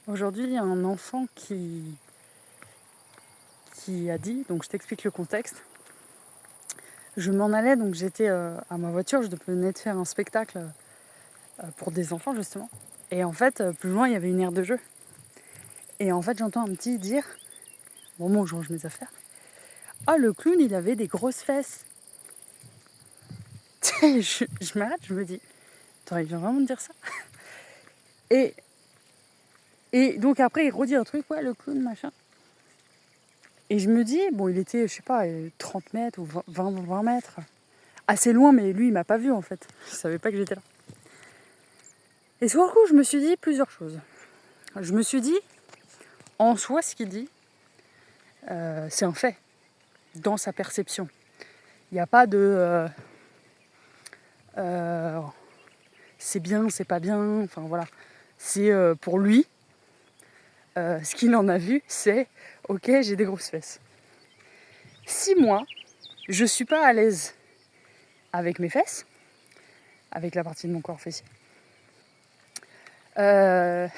Aujourd'hui, il y a un enfant qui a dit, donc je t'explique le contexte. Je m'en allais, donc j'étais à ma voiture, je venais de faire un spectacle pour des enfants justement. Et en fait, plus loin, il y avait une aire de jeu. Et en fait, j'entends un petit dire, au moment où je range mes affaires, « Ah, le clown, il avait des grosses fesses !» je m'arrête, je me dis, « Attends, il vient vraiment de dire ça ?» et, et donc après, il redit un truc, « Ouais, le clown, machin. » Et je me dis, bon, il était, je sais pas, 30 mètres ou 20 mètres. Assez loin, mais lui, il m'a pas vu en fait. Il savait pas que j'étais là. Et sur le coup, je me suis dit plusieurs choses. Je me suis dit, en soi, ce qu'il dit, c'est un fait, dans sa perception. Il n'y a pas de c'est bien, c'est pas bien, enfin voilà. C'est pour lui, ce qu'il en a vu, c'est ok, j'ai des grosses fesses. Si moi, je suis pas à l'aise avec mes fesses, avec la partie de mon corps fessier, je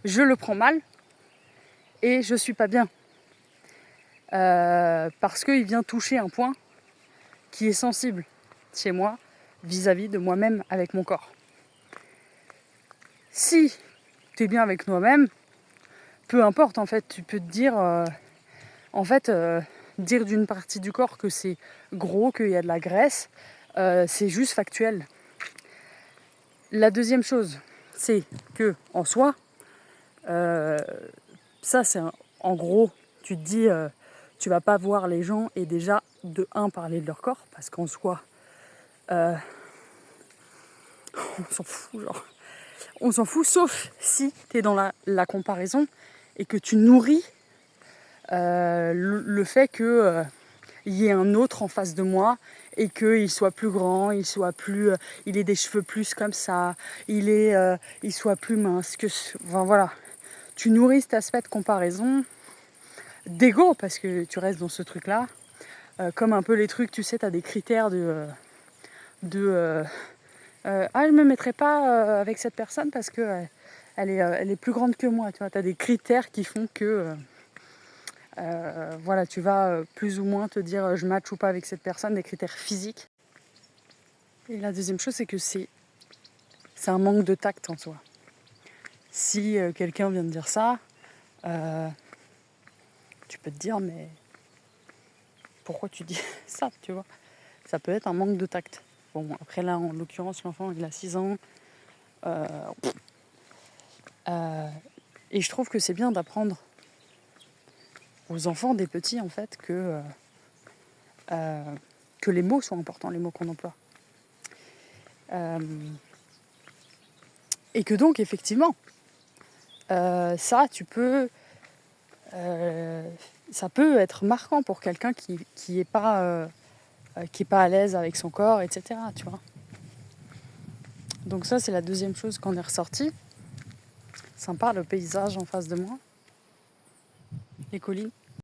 le prends mal et je suis pas bien. Parce qu'il vient toucher un point qui est sensible chez moi vis-à-vis de moi-même avec mon corps. Si tu es bien avec toi-même, peu importe en fait, tu peux te dire dire d'une partie du corps que c'est gros, qu'il y a de la graisse, c'est juste factuel. La deuxième chose, c'est que en soi, ça c'est en gros, tu te dis tu vas pas voir les gens et déjà de un parler de leur corps parce qu'en soi on s'en fout, genre. On s'en fout, sauf si tu es dans la comparaison et que tu nourris le fait que y ait un autre en face de moi et qu'il soit plus grand, il ait des cheveux plus comme ça, il soit plus mince. Enfin, voilà. Tu nourris cet aspect de comparaison, d'ego, parce que tu restes dans ce truc-là. Comme un peu les trucs, tu sais, tu as des critères je me mettrai pas avec cette personne parce que elle est plus grande que moi. Tu vois, as des critères qui font que voilà, tu vas plus ou moins te dire je match ou pas avec cette personne, des critères physiques. Et la deuxième chose, c'est que c'est un manque de tact en soi. Si quelqu'un vient de dire ça, tu peux te dire mais pourquoi tu dis ça, tu vois? Ça peut être un manque de tact. Bon, après là, en l'occurrence, l'enfant, il a 6 ans. Et je trouve que c'est bien d'apprendre aux enfants, des petits, en fait, que les mots sont importants, les mots qu'on emploie. Et que donc, effectivement, ça, ça peut être marquant pour quelqu'un qui est pas à l'aise avec son corps, etc. Tu vois. Donc ça, c'est la deuxième chose qu'on est ressorti. Sympa, le paysage en face de moi, les collines.